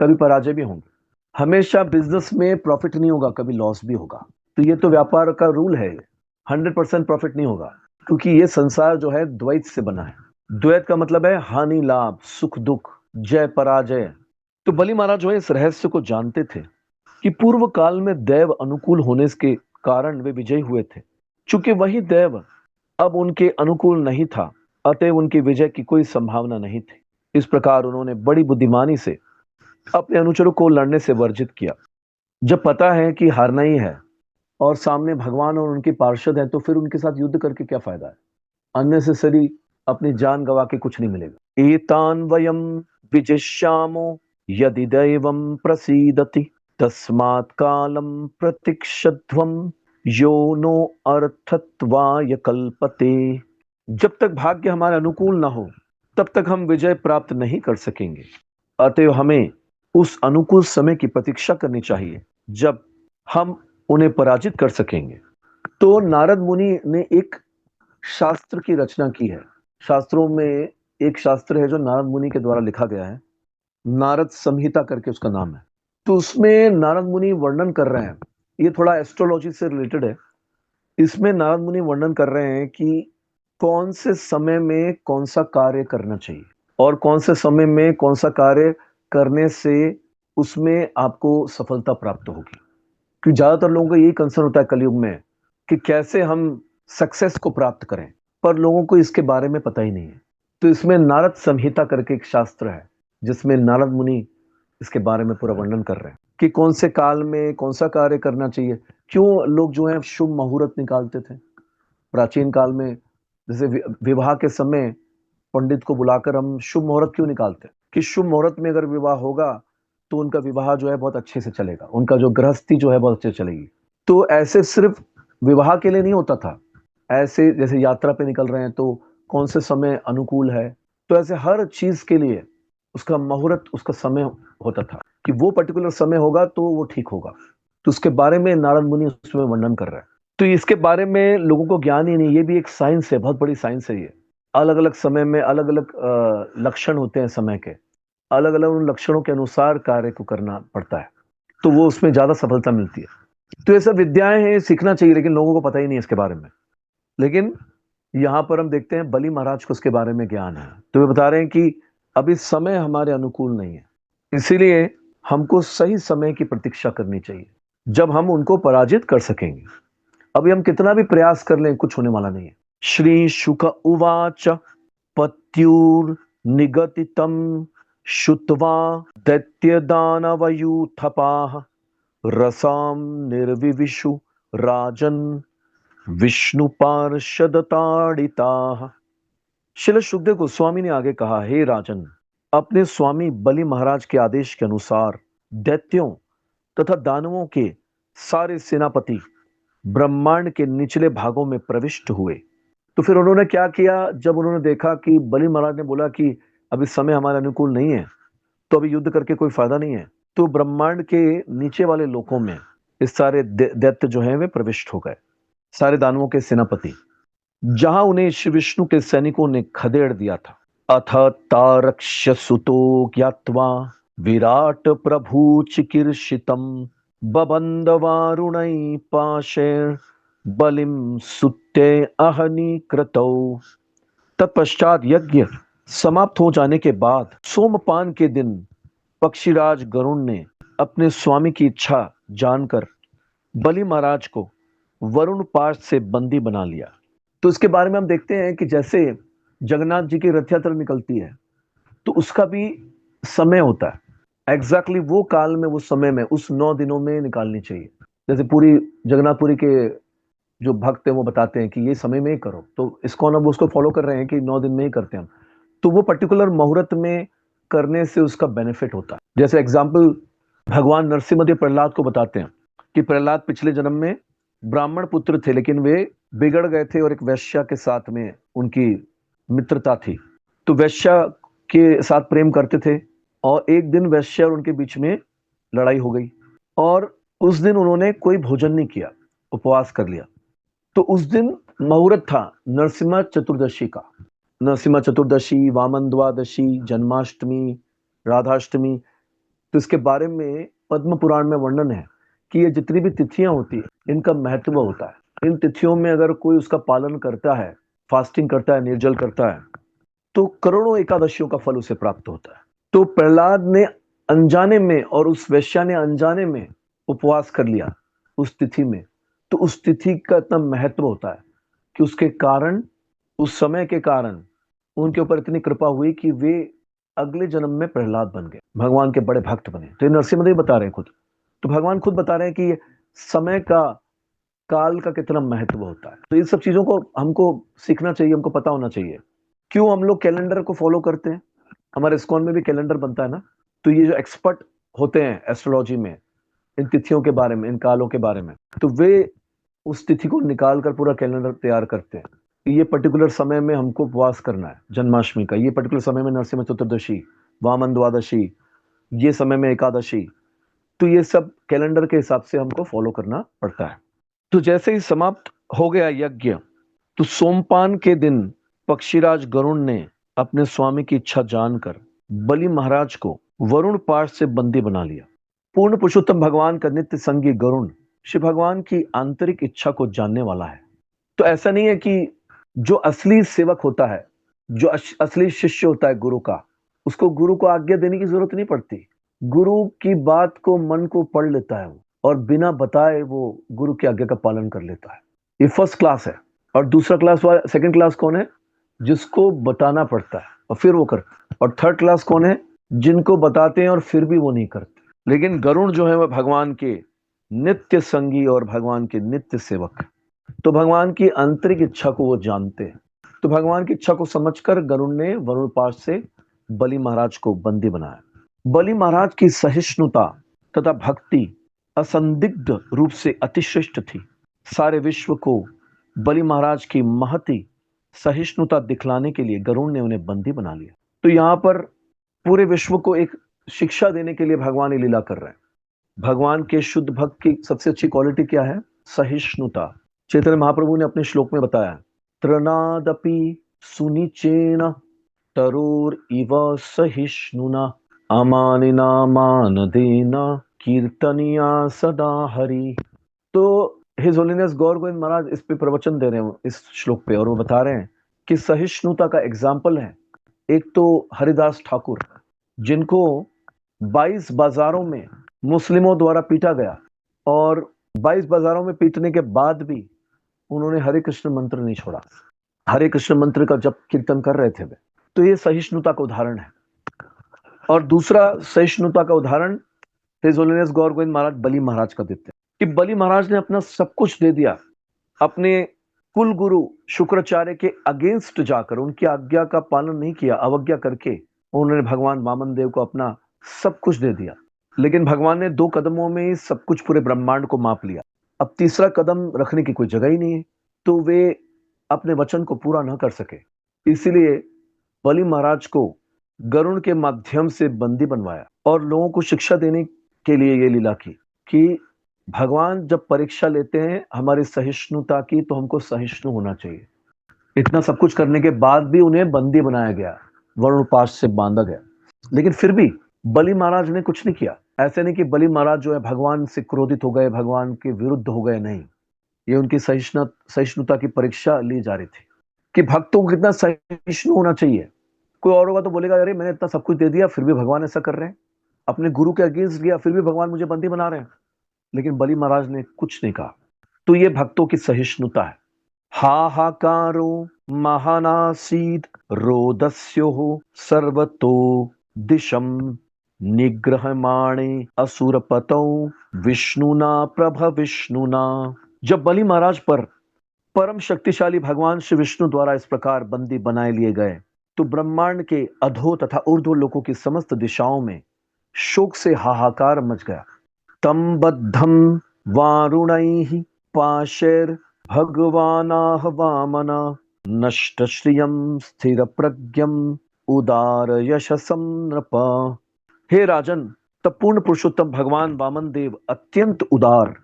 कभी पराजय भी होंगे। हमेशा बिजनेस में प्रॉफिट नहीं होगा, कभी लॉस भी होगा। तो ये तो व्यापार का रूल है, 100% प्रॉफिट नहीं होगा, क्योंकि ये संसार जो है द्वैत से बना है। द्वैत का मतलब है हानि लाभ सुख दुख जय पराजय। तो बलि महाराज जो है इस रहस्य को जानते थे कि पूर्व काल में दैव अनुकूल होने के कारण वे विजयी हुए थे। चूंकि वही दैव अब उनके अनुकूल नहीं था, अतएव उनकी विजय की कोई संभावना नहीं थी। इस प्रकार उन्होंने बड़ी बुद्धिमानी से अपने अनुचरों को लड़ने से वर्जित किया। जब पता है कि हारना ही है और सामने भगवान और उनके पार्षद हैं, तो फिर उनके साथ युद्ध करके क्या फायदा है। अननेसेसरी अपनी जान गवा के कुछ नहीं मिलेगा। एतान वयम विजिष्यामो यदि दैवम प्रसीदति तस्मात् कालम प्रतीक्षध्वम यो नो अर्थत्वाय कल्पते। जब तक भाग्य हमारे अनुकूल ना हो तब तक हम विजय प्राप्त नहीं कर सकेंगे, अतएव हमें उस अनुकूल समय की प्रतीक्षा करनी चाहिए जब हम उन्हें पराजित कर सकेंगे। तो नारद मुनि ने एक शास्त्र की रचना की है। शास्त्रों में एक शास्त्र है जो नारद मुनि के द्वारा लिखा गया है, नारद संहिता करके उसका नाम है। तो उसमें नारद मुनि वर्णन कर रहे हैं, ये थोड़ा एस्ट्रोलॉजी से रिलेटेड है। इसमें नारद मुनि वर्णन कर रहे हैं कि कौन से समय में कौन सा कार्य करना चाहिए और कौन से समय में कौन सा कार्य करने से उसमें आपको सफलता प्राप्त होगी। क्योंकि ज्यादातर लोगों को यही कंसर्न होता है कलयुग में कि कैसे हम सक्सेस को प्राप्त करें, पर लोगों को इसके बारे में पता ही नहीं है। तो इसमें नारद संहिता करके एक शास्त्र है जिसमें नारद मुनि इसके बारे में पूरा वर्णन कर रहे हैं कि कौन से काल में कौन सा कार्य करना चाहिए। क्यों लोग जो है शुभ मुहूर्त निकालते थे प्राचीन काल में, जैसे विवाह के समय पंडित को बुलाकर हम शुभ मुहूर्त क्यों निकालते हैं कि शुभ मुहूर्त में अगर विवाह होगा तो उनका विवाह जो है बहुत अच्छे से चलेगा, उनका जो गृहस्थी जो है बहुत अच्छे से चलेगी। तो ऐसे सिर्फ विवाह के लिए नहीं होता था, ऐसे जैसे यात्रा पे निकल रहे हैं तो कौन से समय अनुकूल है, तो ऐसे हर चीज के लिए उसका मुहूर्त उसका समय होता था कि वो पर्टिकुलर समय होगा तो वो ठीक होगा। तो उसके बारे में नारद मुनि उसमें वर्णन कर रहे हैं। तो इसके बारे में लोगों को ज्ञान ही नहीं, ये भी एक साइंस है, बहुत बड़ी साइंस है ये। अलग अलग समय में अलग अलग लक्षण होते हैं समय के, अलग अलग उन लक्षणों के अनुसार कार्य को करना पड़ता है, तो वो उसमें ज्यादा सफलता मिलती है। तो ये सब विद्याएं हैं, सीखना चाहिए, लेकिन लोगों को पता ही नहीं है इसके बारे में। लेकिन यहाँ पर हम देखते हैं बलि महाराज को उसके बारे में ज्ञान है, तो वे बता रहे हैं कि अभी समय हमारे अनुकूल नहीं है, इसीलिए हमको सही समय की प्रतीक्षा करनी चाहिए जब हम उनको पराजित कर सकेंगे। अभी हम कितना भी प्रयास कर लें कुछ होने वाला नहीं है। श्री शुक उवाच पत्युर निगतितम श्रुत्वा दैत्य दानवयूथपाः रसाम निर्विविशु राजन विष्णु पार्षदताड़िताः। श्रील सुखदेव गोस्वामी ने आगे कहा, हे राजन, अपने स्वामी बलि महाराज के आदेश के अनुसार दैत्यों तथा दानवों के सारे सेनापति ब्रह्मांड के निचले भागों में प्रविष्ट हुए। तो फिर उन्होंने क्या किया, जब उन्होंने देखा कि बलि महाराज ने बोला कि अभी समय हमारे अनुकूल नहीं है तो अभी युद्ध करके कोई फायदा नहीं है, तो ब्रह्मांड के नीचे वाले लोकों में इस सारे दैत्य जो हैं वे प्रविष्ट हो गए, सारे दानवों के सेनापति, जहां उन्हें श्री विष्णु के सैनिकों ने खदेड़ दिया था। अथ तारक्ष्य सुतो ज्ञात्वा विराट प्रभु चिकीर्षितम बबंद वारुणै पाशैर बलिम सुत्ते अहनि कृतौ। तत्पश्चात यज्ञ समाप्त हो जाने के बाद सोमपान के दिन पक्षीराज गरुण ने अपने स्वामी की इच्छा जानकर बलि महाराज को वरुण पाश से बंदी बना लिया। तो इसके बारे में हम देखते हैं कि जैसे जगन्नाथ जी की रथ यात्रा निकलती है तो उसका भी समय होता है, एग्जैक्टली वो काल में वो समय में उस 9 दिनों में निकालनी चाहिए। जैसे पूरी जगन्नाथपुरी के जो भक्त हैं वो बताते हैं कि ये समय में ही करो, तो इस्कॉन अब उसको फॉलो कर रहे हैं कि 9 दिन में ही करते हैं हम। तो वो पर्टिकुलर मुहूर्त में करने से उसका बेनिफिट होता है। जैसे एग्जाम्पल भगवान नरसिम्हा प्रहलाद को बताते हैं कि प्रहलाद पिछले जन्म में ब्राह्मण पुत्र थे, लेकिन वे बिगड़ गए थे और एक वैश्या के साथ में उनकी मित्रता थी। तो वैश्या के साथ प्रेम करते थे और एक दिन वैश्या और उनके बीच में लड़ाई हो गई और उस दिन उन्होंने कोई भोजन नहीं किया, उपवास कर लिया। तो उस दिन मुहूर्त था नरसिम्हा चतुर्दशी का। नरसिम्हा चतुर्दशी, वामन द्वादशी, जन्माष्टमी, राधाष्टमी। तो इसके बारे में पद्म पुराण में वर्णन है कि ये जितनी भी तिथियां होती है इनका महत्व होता है। इन तिथियों में अगर कोई उसका पालन करता है, फास्टिंग करता है, निर्जल करता है, तो करोड़ों एकादशियों का फल उसे प्राप्त होता है। तो प्रहलाद ने अनजाने में और उस वैश्या ने अनजाने में उपवास कर लिया उस तिथि में। तो उस तिथि का इतना महत्व होता है कि उसके कारण, उस समय के कारण उनके ऊपर इतनी कृपा हुई कि वे अगले जन्म में प्रहलाद बन गए, भगवान के बड़े भक्त बने। तो ये नरसिम्हा बता रहे हैं खुद। तो भगवान खुद बता रहे हैं कि ये समय का, काल का कितना महत्व होता है। तो इन सब चीजों को हमको सीखना चाहिए, हमको पता होना चाहिए। क्यों हम लोग कैलेंडर को फॉलो करते हैं? हमारे इस्कॉन में भी कैलेंडर बनता है ना। तो ये जो एक्सपर्ट होते हैं एस्ट्रोलॉजी में, इन तिथियों के बारे में, इन कालों के बारे में, तो वे उस तिथि को निकाल कर पूरा कैलेंडर तैयार करते हैं। ये पर्टिकुलर समय में हमको उपवास करना है जन्माष्टमी का, ये पर्टिकुलर समय में नरसिम्हा चतुर्दशी, वामन द्वादशी, ये समय में एकादशी। तो ये सब कैलेंडर के हिसाब से हमको फॉलो करना पड़ता है। तो जैसे ही समाप्त हो गया यज्ञ, तो सोमपान के दिन पक्षीराज गरुण ने अपने स्वामी की इच्छा जानकर बलि महाराज को वरुण पाश से बंदी बना लिया। पूर्ण पुरुषोत्तम भगवान का नित्य संगी गरुण श्री भगवान की आंतरिक इच्छा को जानने वाला है। तो ऐसा नहीं है कि जो असली सेवक होता है, जो असली शिष्य होता है गुरु का, उसको गुरु को आज्ञा देने की जरूरत नहीं पड़ती। गुरु की बात को, मन को पढ़ लेता है वो, और बिना बताए वो गुरु की आज्ञा का पालन कर लेता है। ये फर्स्ट क्लास है। और दूसरा क्लास, सेकंड क्लास कौन है? जिसको बताना पड़ता है और फिर वो करते हैं। और थर्ड क्लास कौन है? जिनको बताते हैं और फिर भी वो नहीं करते। लेकिन गरुण जो है वह भगवान के नित्य संगी और भगवान के नित्य सेवक है। तो भगवान की आंतरिक इच्छा को वो जानते हैं। तो भगवान की इच्छा को समझकर गरुण ने वरुण पाश से बलि महाराज को बंदी बनाया। बलि महाराज की सहिष्णुता तथा भक्ति असंदिग्ध रूप से अतिश्रेष्ठ थी। सारे विश्व को बलि महाराज की महती सहिष्णुता दिखलाने के लिए गरुण ने उन्हें बंदी बना लिया। तो यहां पर पूरे विश्व को एक शिक्षा देने के लिए भगवान ये लीला कर रहे हैं। भगवान के शुद्ध भक्त की सबसे अच्छी क्वालिटी क्या है? सहिष्णुता। चैतन्य महाप्रभु ने अपने श्लोक में बताया, त्रनादपि सुनिचेन तरोर इव सहिष्णुना अमानिना मानदेना कीर्तनिया सदा हरि। तो हिज होलीनेस गौर गोविंद महाराज इस पे प्रवचन दे रहे हैं इस श्लोक पे, और वो बता रहे हैं कि सहिष्णुता का एग्जाम्पल है एक तो हरिदास ठाकुर, जिनको 22 बाजारों में मुस्लिमों द्वारा पीटा गया, और 22 बाजारों में पीटने के बाद भी उन्होंने हरे कृष्ण मंत्र नहीं छोड़ा। हरे कृष्ण मंत्र का जप कीर्तन कर रहे थे वे। तो ये सहिष्णुता का उदाहरण है। और दूसरा सहिष्णुता का उदाहरण हिज होलीनेस गौर गोविंद महाराज बलि महाराज का देते हैं कि बलि महाराज ने अपना सब कुछ दे दिया, अपने कुल गुरु शुक्राचार्य के अगेंस्ट जाकर उनकी आज्ञा का पालन नहीं किया, अवज्ञा करके उन्होंने भगवान वामन देव को अपना सब कुछ दे दिया। लेकिन भगवान ने 2 कदमों में ही सब कुछ, पूरे ब्रह्मांड को माप लिया। अब तीसरा कदम रखने की कोई जगह ही नहीं है, तो वे अपने वचन को पूरा न कर सके। इसीलिए बलि महाराज को गरुण के माध्यम से बंदी बनवाया और लोगों को शिक्षा देने के लिए ये लीला की कि भगवान जब परीक्षा लेते हैं हमारी सहिष्णुता की, तो हमको सहिष्णु होना चाहिए। इतना सब कुछ करने के बाद भी उन्हें बंदी बनाया गया, वरुण पाश से बांधा गया, लेकिन फिर भी बलि महाराज ने कुछ नहीं किया। ऐसे नहीं कि बलि महाराज जो है भगवान से क्रोधित हो गए, भगवान के विरुद्ध हो गए, नहीं। ये उनकी सहिष्णुता की परीक्षा ली जा रही थी कि भक्तों को कितना सहिष्णु होना चाहिए। कोई और होगा तो बोलेगा, अरे मैंने इतना सब कुछ दे दिया फिर भी भगवान ऐसा कर रहे हैं, अपने गुरु के अगेंस्ट गया फिर भी भगवान मुझे बंदी बना रहे हैं। लेकिन बलि महाराज ने कुछ नहीं कहा। तो ये भक्तों की सहिष्णुता है। हाहाकारो महानासीद रोदस्यो सर्वतो दिशम निग्रहमाणे असुरपतौ विष्णुना प्रभ विष्णुना। जब बलि महाराज पर परम शक्तिशाली भगवान श्री विष्णु द्वारा इस प्रकार बंदी बनाए लिए गए तो ब्रह्मांड के अधो तथा ऊर्ध्व लोकों की समस्त दिशाओं में शोक से हाहाकार मच गया। तम बद्धम वारुणैः पाशैर् भगवानाह वामना नष्ट श्रियम स्थिर प्रज्ञम उदार यशसम नृप। हे राजन, तब पूर्ण पुरुषोत्तम भगवान वामन देव अत्यंत उदार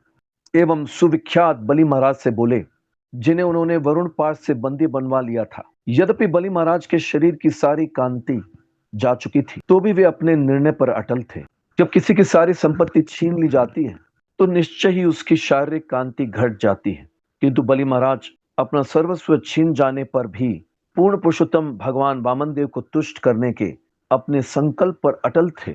एवं सुविख्यात बलि महाराज से बोले, जिन्हें उन्होंने वरुण पाश से बंदी बनवा लिया था। यद्यपि बलि महाराज के शरीर की सारी कांति जा चुकी थी तो भी वे अपने निर्णय पर अटल थे। जब किसी की सारी संपत्ति छीन ली जाती है तो निश्चय ही उसकी शारीरिक कांति घट जाती है, किंतु बलि महाराज अपना सर्वस्व छीन जाने पर भी पूर्ण पुरुषोत्तम भगवान वामन देव को तुष्ट करने के अपने संकल्प पर अटल थे।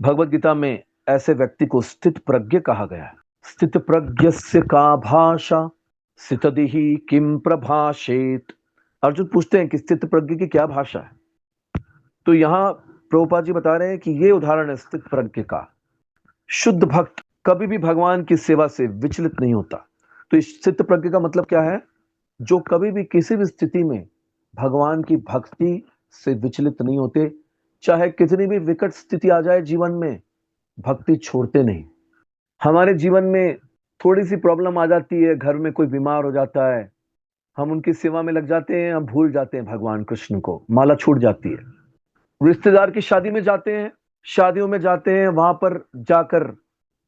भगवत गीता में ऐसे व्यक्ति को स्थित प्रज्ञ कहा गया है। स्थित प्रज्ञस्य का भाषा स्थितदिहि किम प्रभाषेत। अर्जुन पूछते हैं कि स्थित प्रज्ञ की क्या भाषा है। तो यहां प्रभुपाद जी बता रहे हैं कि ये उदाहरण है स्थित प्रज्ञ का। शुद्ध भक्त कभी भी भगवान की सेवा से विचलित नहीं होता। तो इस स्थित प्रज्ञ का मतलब क्या है? जो कभी भी किसी भी स्थिति में भगवान की भक्ति से विचलित नहीं होते, चाहे कितनी भी विकट स्थिति आ जाए जीवन में, भक्ति छोड़ते नहीं। हमारे जीवन में थोड़ी सी प्रॉब्लम आ जाती है, घर में कोई बीमार हो जाता है, हम उनकी सेवा में लग जाते हैं, हम भूल जाते हैं भगवान कृष्ण को, माला छूट जाती है। रिश्तेदार की शादी में जाते हैं, शादियों में जाते हैं, वहां पर जाकर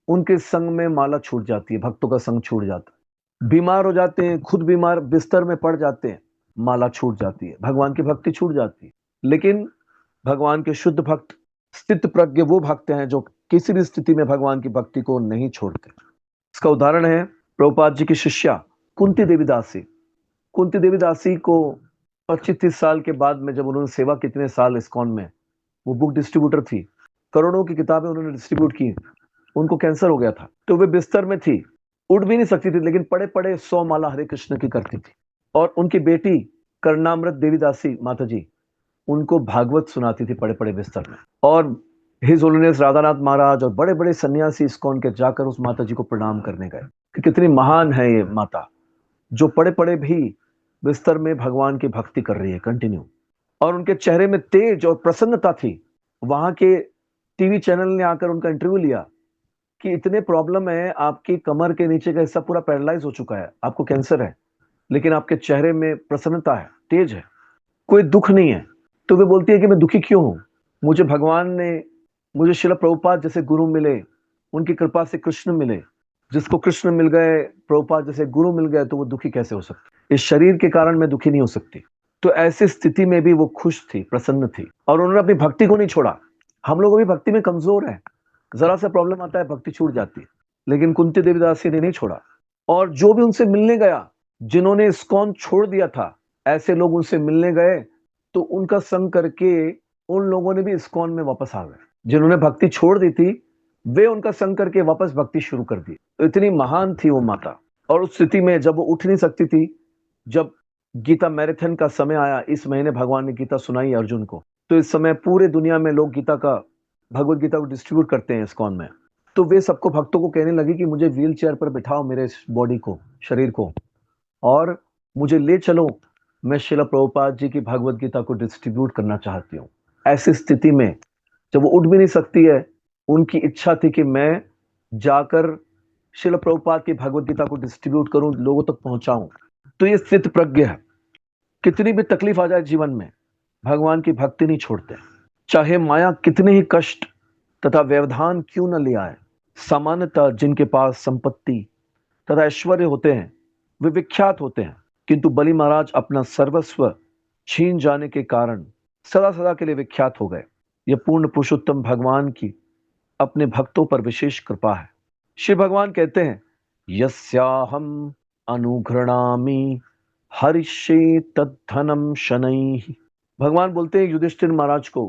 उनके संग में माला छूट जाती है, भक्तों का संग छूट जाता है। बीमार हो जाते हैं, खुद बीमार बिस्तर में पड़ जाते हैं, माला छूट जाती है, भगवान की भक्ति छूट जाती है। लेकिन भगवान के शुद्ध भक्त स्थित प्रज्ञ वो भक्त हैं जो किसी भी स्थिति में भगवान की भक्ति को नहीं छोड़ते। इसका उदाहरण है प्रभुपाद जी की शिष्या कुंती देवी दासी। कुंती देवी दासी को 25-30 साल के बाद में, जब उन्होंने सेवा कितने साल इस्कॉन में, वो बुक डिस्ट्रीब्यूटर थी, करोड़ों की किताबें उन्होंने डिस्ट्रीब्यूट की, उनको कैंसर हो गया था। तो वे बिस्तर में थी, उठ भी नहीं सकती थी, लेकिन पड़े पड़े 100 माला हरे कृष्ण की करती थी। और उनकी बेटी कर्णामृत देवी दासी माता जी उनको भागवत सुनाती थी पड़े पड़े बिस्तर में। और हिज होलीनेस राधानाथ महाराज और बड़े बड़े सन्यासी इस्कॉन के जाकर उस माता जी को प्रणाम करने गए कि कितनी महान है ये माता, जो पड़े पड़े भी बिस्तर में भगवान की भक्ति कर रही है कंटिन्यू। और उनके चेहरे में तेज और प्रसन्नता थी। वहां के टीवी चैनल ने आकर उनका इंटरव्यू लिया कि इतने प्रॉब्लम है, आपकी कमर के नीचे का हिस्सा पूरा पैरालाइज हो चुका है, आपको कैंसर है, लेकिन आपके चेहरे में प्रसन्नता है, तेज है, कोई दुख नहीं है। तो वे बोलती है कि मैं दुखी क्यों हूं? मुझे भगवान ने, मुझे शिला प्रभुपाद जैसे गुरु मिले, उनकी कृपा से कृष्ण मिले। जिसको कृष्ण मिल गए, प्रभुपाद जैसे गुरु मिल गए, तो वो दुखी कैसे हो सकती? इस शरीर के कारण मैं दुखी नहीं हो सकती। तो ऐसी स्थिति में भी वो खुश थी, प्रसन्न थी, और उन्होंने अपनी भक्ति को नहीं छोड़ा। हम लोग अभी भक्ति में कमजोर है, जरा सा प्रॉब्लम आता है भक्ति छूट जाती है, लेकिन कुंती देवी दासी ने नहीं छोड़ा। और जो भी उनसे मिलने गया, जिन्होंने इस्कॉन छोड़ दिया था, ऐसे लोग उनसे मिलने गए तो उनका संग करके उन लोगों ने भी इस्कॉन में वापस आ गए। जिन्होंने भक्ति छोड़ दी थी, वे उनका संग करके वापस भक्ति शुरू कर दी। तो इतनी महान थी वो माता। और उस स्थिति में जब वो उठ नहीं सकती थी, जब गीता मैराथन का समय आया, इस महीने भगवान ने गीता सुनाई अर्जुन को, तो इस समय पूरे दुनिया में लोग गीता का, भगवत गीता को डिस्ट्रीब्यूट करते हैं इस्कॉन में। तो वे सबको, भक्तों को कहने लगी कि मुझे व्हील चेयर पर बिठाओ, मेरे बॉडी को, शरीर को, और मुझे ले चलो, मैं शिला प्रभुपाद जी की भगवत गीता को डिस्ट्रीब्यूट करना चाहती हूँ। ऐसी स्थिति में जब वो उठ भी नहीं सकती है, उनकी इच्छा थी कि मैं जाकर शिला प्रभुपाद की भगवत गीता को डिस्ट्रीब्यूट करूं, लोगों तक पहुंचाऊं। तो ये स्थित प्रज्ञ है। कितनी भी तकलीफ आ जाए जीवन में, भगवान की भक्ति नहीं छोड़ते, चाहे माया कितने ही कष्ट तथा व्यवधान क्यों न ले आए। सामान्यतः जिनके पास संपत्ति तथा ऐश्वर्य होते हैं वे विख्यात होते हैं, किंतु बलि महाराज अपना सर्वस्व छीन जाने के कारण सदा सदा के लिए विख्यात हो गए। यह पूर्ण पुरुषोत्तम भगवान की अपने भक्तों पर विशेष कृपा है। श्री भगवान कहते हैं, यस्याहम अनुघृणामि हरिष्ये तद्धनम शनैः। भगवान बोलते हैं युधिष्ठिर महाराज को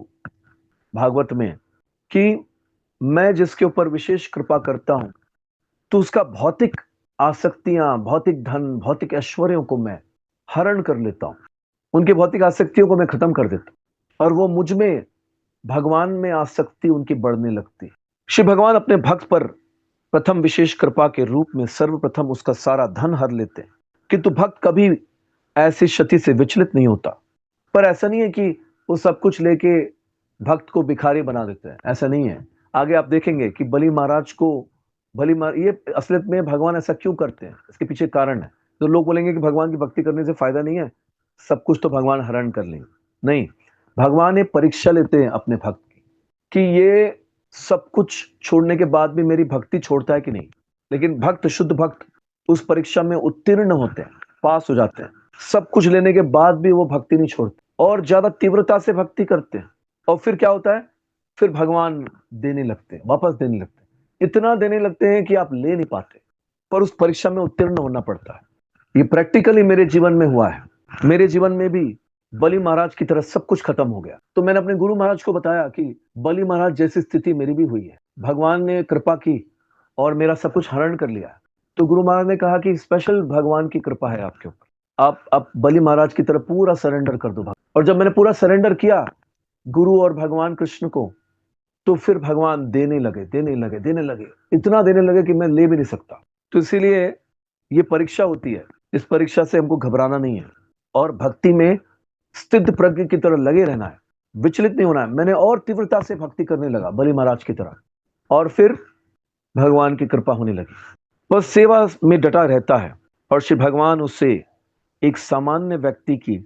भागवत में कि मैं जिसके ऊपर विशेष कृपा करता हूं, तो उसका भौतिक आसक्तियां, भौतिक धन, भौतिक ऐश्वर्यों को मैं हरण कर लेता हूं, उनकी भौतिक आसक्तियों को मैं खत्म कर देता हूं, और वो मुझ में भगवान में आसक्ति उनकी बढ़ने लगती। श्री भगवान अपने भक्त पर प्रथम विशेष कृपा के रूप में सर्वप्रथम उसका सारा धन हर लेते हैं, किंतु भक्त कभी ऐसी क्षति से विचलित नहीं होता। पर ऐसा नहीं है कि वो सब कुछ लेके भक्त को भिखारी बना देते हैं, ऐसा नहीं है। आगे आप देखेंगे कि बलि महाराज को ये असलियत में भगवान ऐसा क्यों करते हैं, इसके पीछे कारण है। तो लोग बोलेंगे कि भगवान की भक्ति करने से फायदा नहीं है, सब कुछ तो भगवान हरण कर लेंगे। नहीं, भगवान ये परीक्षा लेते हैं अपने भक्त की कि ये सब कुछ छोड़ने के बाद भी मेरी भक्ति छोड़ता है कि नहीं। लेकिन भक्त, शुद्ध भक्त उस परीक्षा में उत्तीर्ण होते हैं, पास हो जाते हैं। सब कुछ लेने के बाद भी वो भक्ति नहीं छोड़ते और ज्यादा तीव्रता से भक्ति करते हैं। और फिर क्या होता है, फिर भगवान देने लगते हैं, वापस देने लगते हैं, इतना देने लगते हैं कि आप ले नहीं पाते, पर उस परीक्षा में उत्तीर्ण होना पड़ता है। ये प्रैक्टिकली मेरे जीवन में हुआ है। मेरे जीवन में भी बलि महाराज की तरह सब कुछ खत्म हो गया। तो मैंने अपने गुरु महाराज को बताया कि बलि महाराज जैसी स्थिति मेरी भी हुई है, भगवान ने कृपा की और मेरा सब कुछ हरण कर लिया। तो गुरु महाराज ने कहा कि स्पेशल भगवान की कृपा है आपके ऊपर, आप बलि महाराज की तरह पूरा सरेंडर कर दो। और जब मैंने पूरा सरेंडर किया गुरु और भगवान कृष्ण को, तो फिर भगवान देने लगे, देने लगे, देने लगे, इतना देने लगे कि मैं ले भी नहीं सकता। तो इसीलिए ये परीक्षा होती है, इस परीक्षा से हमको घबराना नहीं है और भक्ति में स्थित प्रज्ञ की तरह लगे रहना है, विचलित नहीं होना है। मैंने और तीव्रता से भक्ति करने लगा बलि महाराज की तरह, और फिर भगवान की कृपा होने लगी। बस सेवा में डटा रहता है और श्री भगवान उससे एक सामान्य व्यक्ति की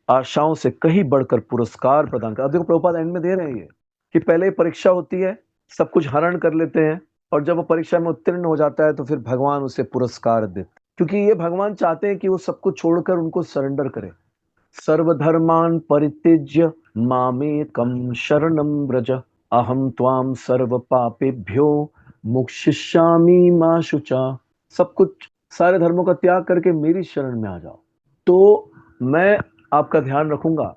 आशाओं से कहीं बढ़कर पुरस्कार प्रदान कर। अब देखो प्रभुपाद एंड में दे रहे हैं कि पहले परीक्षा होती है, सब कुछ हरण कर लेते हैं, और जब वो परीक्षा में उत्तीर्ण हो जाता है तो फिर भगवान उसे पुरस्कार देते, क्योंकि ये भगवान चाहते हैं कि वो सब कुछ छोड़कर उनको सरेंडर करे। सर्वधर्मान् परित्यज्य मामेकं शरणं व्रज, अहम त्वाम सर्व पापेभ्यो मोक्षयिष्यामि मा शुचा। सब कुछ, सारे धर्मों का त्याग करके मेरी शरण में आ जाओ तो मैं आपका ध्यान रखूंगा।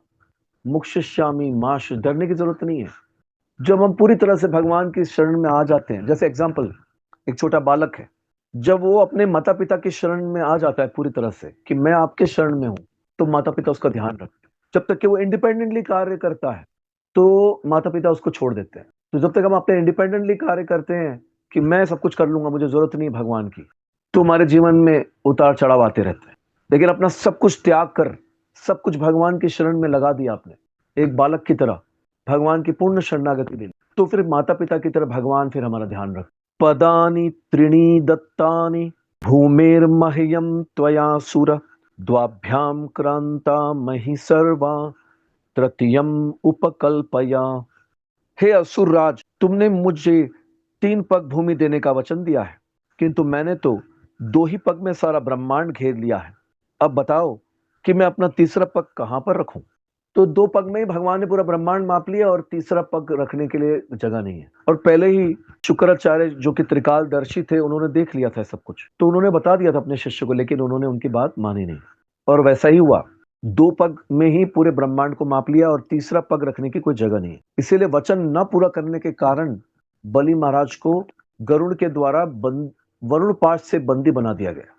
मोक्षयिष्यामि मा शुचा, डरने की जरूरत नहीं है। जब हम पूरी तरह से भगवान की शरण में आ जाते हैं, जैसे एग्जाम्पल, एक छोटा बालक है, जब वो अपने माता पिता की शरण में आ जाता है पूरी तरह से कि मैं आपके शरण में हूं, तो माता पिता उसका ध्यान रखते हैं। जब तक कि वो इंडिपेंडेंटली कार्य करता है तो माता पिता उसको छोड़ देते हैं। तो जब तक हम अपने इंडिपेंडेंटली कार्य करते हैं कि मैं सब कुछ कर लूंगा, मुझे जरूरत नहीं भगवान की, तो हमारे जीवन में उतार चढ़ाव आते रहते हैं। लेकिन अपना सब कुछ त्याग कर सब कुछ भगवान की शरण में लगा दिया आपने, एक बालक की तरह भगवान की पूर्ण शरणागति ली, तो फिर माता पिता की तरह भगवान फिर हमारा ध्यान रख। पदानि त्रीणि दत्तानि भूमिर्मह्यं त्वया सुर, द्वाभ्याम क्रांता मही सर्वा, तृतीयम उपकल्पया। हे असुर राज, तुमने मुझे 3 पग भूमि देने का वचन दिया है, किंतु मैंने तो 2 ही पग में सारा ब्रह्मांड घेर लिया है। अब बताओ कि मैं अपना तीसरा पग कहां पर रखूं। तो 2 पग में ही भगवान ने पूरा ब्रह्मांड माप लिया और तीसरा पग रखने के लिए जगह नहीं है। और पहले ही शुक्राचार्य जो कि त्रिकालदर्शी थे, उन्होंने देख लिया था सब कुछ, तो उन्होंने बता दिया था अपने शिष्य को, लेकिन उन्होंने उनकी बात मानी नहीं। और वैसा ही हुआ, 2 पग में ही पूरे ब्रह्मांड को माप लिया और तीसरा पग रखने की कोई जगह नहीं। इसीलिए वचन न पूरा करने के कारण बलि महाराज को गरुड़ के द्वारा वरुण पाश से बंदी बना दिया गया।